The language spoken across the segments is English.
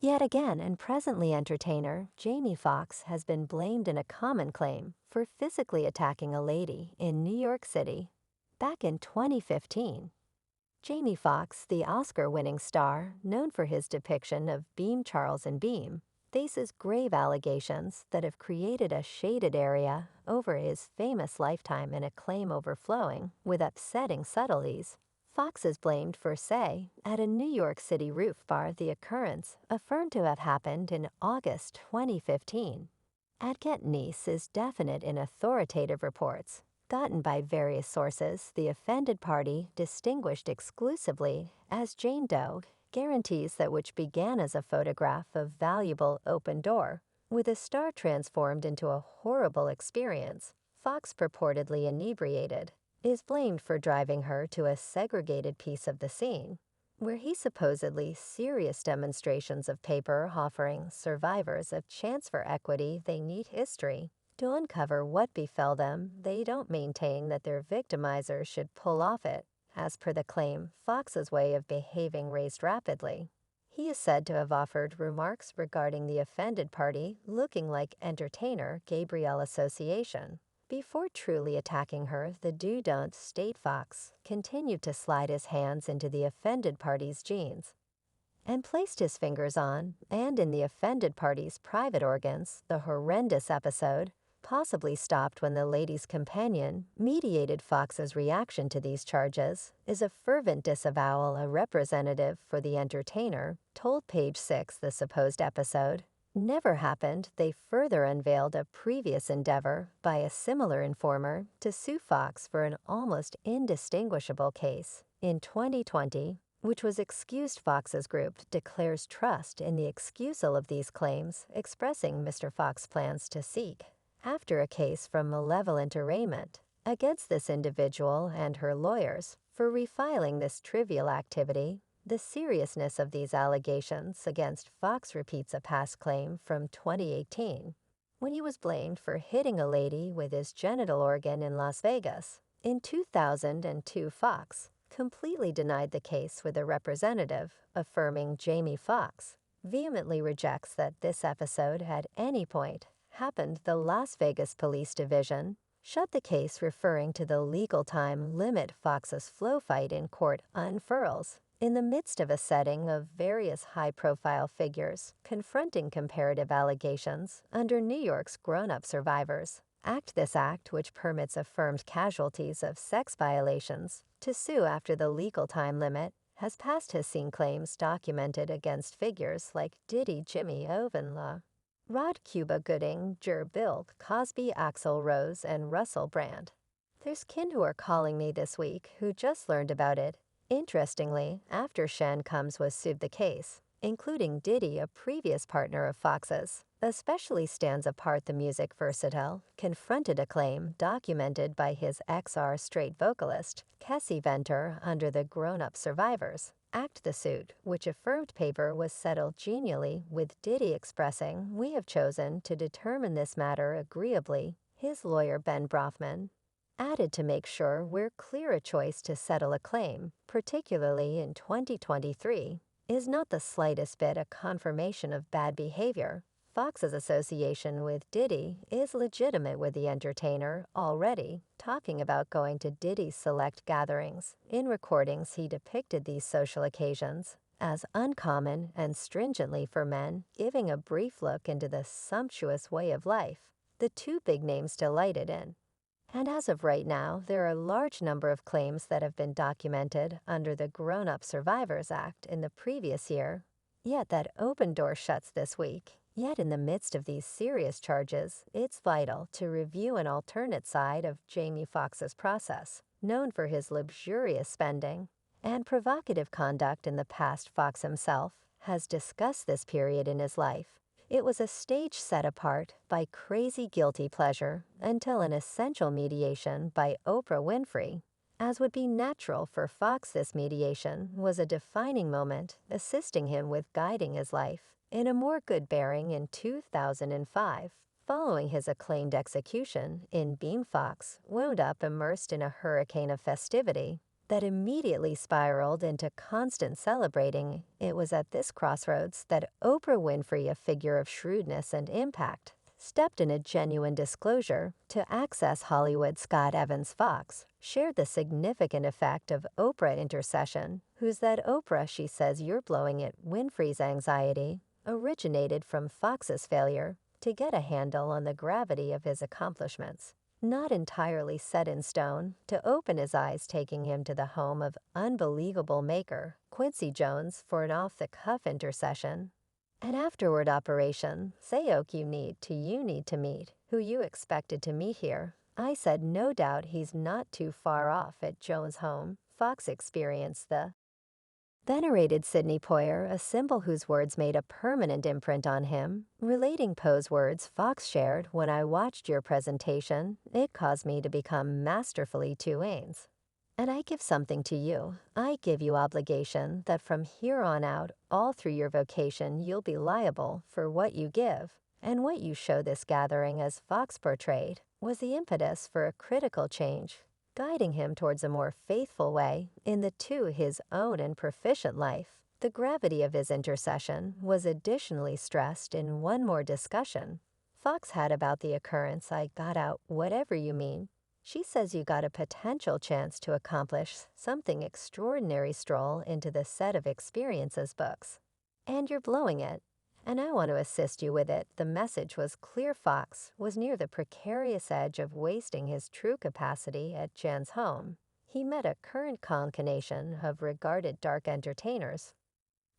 Yet again, and presently entertainer Jamie Foxx has been blamed in a common claim for physically attacking a lady in New York City back in 2015. Jamie Foxx, the Oscar-winning star known for his depiction of Beam Charles and Beam, faces grave allegations that have created a shaded area over his famous lifetime and a claim overflowing with upsetting subtleties. Fox is blamed for, say, at a New York City roof bar the occurrence affirmed to have happened in August 2015. Adket Nice is definite in authoritative reports gotten by various sources. The offended party, distinguished exclusively as Jane Doe, guarantees that which began as a photograph of valuable open door, with a star transformed into a horrible experience, Fox purportedly inebriated, is blamed for driving her to a segregated piece of the scene, where he supposedly serious demonstrations of paper offering survivors a chance for equity they need history to uncover what befell them. They don't maintain that their victimizers should pull off it. As per the claim, Fox's way of behaving raised rapidly. He is said to have offered remarks regarding the offended party looking like entertainer Gabrielle Association. Before truly attacking her, the do-don't state Fox continued to slide his hands into the offended party's jeans and placed his fingers on and in the offended party's private organs. The horrendous episode possibly stopped when the lady's companion mediated Fox's reaction to these charges is a fervent disavowal. A representative for the entertainer told Page Six the supposed episode never happened. They further unveiled a previous endeavor by a similar informer to sue Fox for an almost indistinguishable case in 2020, which was excused. Fox's group declares trust in the excusal of these claims, expressing Mr. Fox plans to seek after a case from malevolent arraignment against this individual and her lawyers for refiling this trivial activity. The seriousness of these allegations against Fox repeats a past claim from 2018, when he was blamed for hitting a lady with his genital organ in Las Vegas. In 2002, Fox completely denied the case with a representative, affirming Jamie Foxx vehemently rejects that this episode at any point happened. The Las Vegas Police Division shut the case, referring to the legal time limit. Fox's flow fight in court unfurls in the midst of a setting of various high-profile figures confronting comparative allegations under New York's Grown-Up Survivors Act. This act, which permits affirmed casualties of sex violations to sue after the legal time limit, has passed, has seen claims documented against figures like Diddy, Jimmy Ovenla, Rod Cuba Gooding, Jer Bill Cosby, Axl Rose, and Russell Brand. There's kin who are calling me this week who just learned about it. Interestingly, after Shen Combs was sued the case, including Diddy, a previous partner of Fox's, especially stands apart. The music versatile confronted a claim documented by his XR straight vocalist, Kessie Venter, under the Grown-Up Survivors Act. The suit, which affirmed paper, was settled genially, with Diddy expressing, "We have chosen to determine this matter agreeably." His lawyer, Ben Brofman, added, "To make sure we're clear, a choice to settle a claim, particularly in 2023, is not the slightest bit a confirmation of bad behavior. Fox's association with Diddy is legitimate, with the entertainer already talking about going to Diddy's select gatherings. In recordings, he depicted these social occasions as uncommon and stringently for men, giving a brief look into the sumptuous way of life the two big names delighted in." And as of right now, there are a large number of claims that have been documented under the Grown-Up Survivors Act in the previous year. Yet that open door shuts this week. Yet in the midst of these serious charges, it's vital to review an alternate side of Jamie Foxx's process, known for his luxurious spending and provocative conduct in the past. Fox himself has discussed this period in his life. It was a stage set apart by crazy guilty pleasure until an essential mediation by Oprah Winfrey. As would be natural for Fox, this mediation was a defining moment, assisting him with guiding his life in a more good bearing. In 2005, following his acclaimed execution in Beam, Fox wound up immersed in a hurricane of festivity that immediately spiraled into constant celebrating. It was at this crossroads that Oprah Winfrey, a figure of shrewdness and impact, stepped in. A genuine disclosure to Access Hollywood. Scott Evans Fox shared the significant effect of Oprah intercession. Who's that Oprah? She says you're blowing it. Winfrey's anxiety originated from Fox's failure to get a handle on the gravity of his accomplishments. Not entirely set in stone, to open his eyes, taking him to the home of unbelievable maker Quincy Jones for an off-the-cuff intercession. An afterward operation, say oak you need to meet, who you expected to meet here. I said no doubt he's not too far off at Jones' home. Fox experienced the venerated Sidney Poyer, a symbol whose words made a permanent imprint on him. Relating Poe's words, Fox shared, when I watched your presentation, it caused me to become masterfully two Ains. And I give something to you. I give you obligation that from here on out, all through your vocation, you'll be liable for what you give. And what you show. This gathering, as Fox portrayed, was the impetus for a critical change, guiding him towards a more faithful way into his own and proficient life. The gravity of his intercession was additionally stressed in one more discussion Fox had about the occurrence. I got out whatever you mean. She says you got a potential chance to accomplish something extraordinary. Stroll into the set of experiences books. And you're blowing it. And I want to assist you with it. The message was clear. Fox was near the precarious edge of wasting his true capacity at Jan's home. He met a current combination of regarded dark entertainers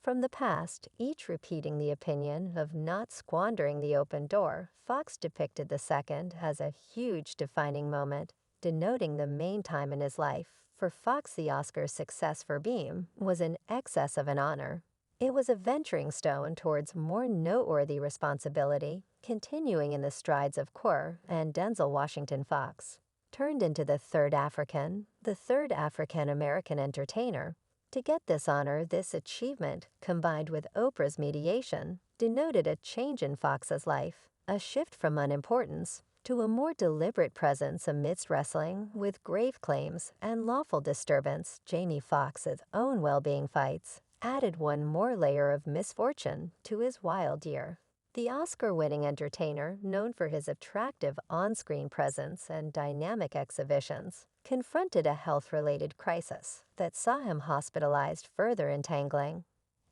from the past, each repeating the opinion of not squandering the open door. Fox depicted the second as a huge defining moment, denoting the main time in his life. For Fox, the Oscar success for Beam was in excess of an honor. It was a venturing stone towards more noteworthy responsibility, continuing in the strides of Quir and Denzel Washington. Fox turned into the third African-American entertainer to get this honor. This achievement, combined with Oprah's mediation, denoted a change in Fox's life, a shift from unimportance to a more deliberate presence amidst wrestling with grave claims and lawful disturbance. Jamie Foxx's own well-being fights added one more layer of misfortune to his wild year. The Oscar-winning entertainer, known for his attractive on-screen presence and dynamic exhibitions, confronted a health-related crisis that saw him hospitalized, further entangling.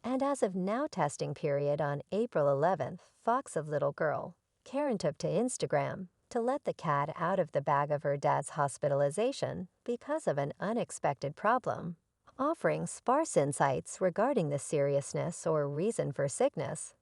And as of now, testing period on April 11th, Fox's little girl, Karen, took to Instagram to let the cat out of the bag of her dad's hospitalization because of an unexpected problem, offering sparse insights regarding the seriousness or reason for sickness.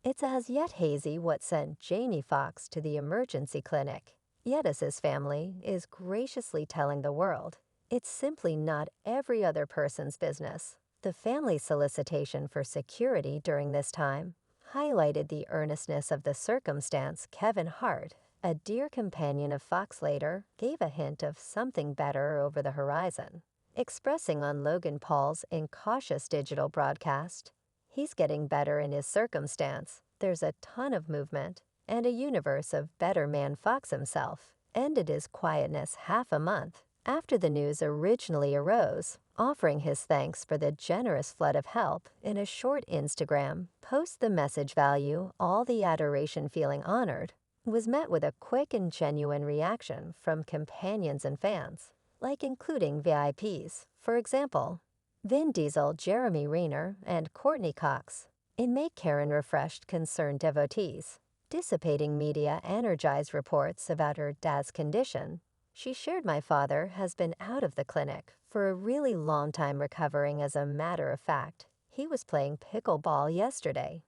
It's as yet hazy what sent Jamie Foxx to the emergency clinic, yet as his family is graciously telling the world, it's simply not every other person's business. The family's solicitation for security during this time highlighted the earnestness of the circumstance. Kevin Hart, a dear companion of Fox, later gave a hint of something better over the horizon, expressing on Logan Paul's incautious digital broadcast, "He's getting better in his circumstance. There's a ton of movement and a universe of better man." Fox himself ended his quietness half a month after the news originally arose, offering his thanks for the generous flood of help in a short Instagram post. The message value, all the adoration, feeling honored, was met with a quick and genuine reaction from companions and fans, like including VIPs, for example, Vin Diesel, Jeremy Renner, and Courtney Cox. In May, Karen refreshed concerned devotees, dissipating media energized reports about her dad's condition. She shared, "My father has been out of the clinic for a really long time, recovering. As a matter of fact, he was playing pickleball yesterday."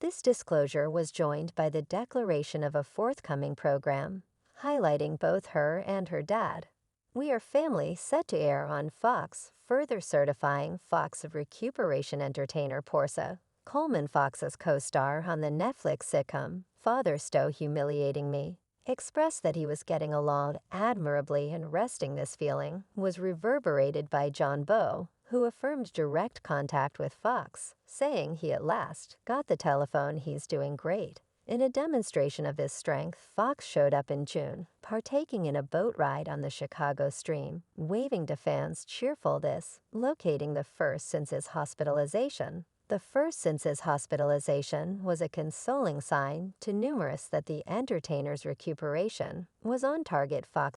This disclosure was joined by the declaration of a forthcoming program, highlighting both her and her dad. "We are family," set to air on Fox, further certifying Fox's recuperation. Entertainer Portia Coleman, Fox's co-star on the Netflix sitcom Father Stowe Humiliating Me, expressed that he was getting along admirably, and resting. This feeling was reverberated by John Bowe, who affirmed direct contact with Fox, saying he at last got the telephone. "He's doing great. In a demonstration of his strength, Foxx showed up in June, partaking in a boat ride on the Chicago Stream, waving to fans cheerful this, locating the first since his hospitalization. The first since his hospitalization was a consoling sign to numerous that the entertainer's recuperation was on target. Foxx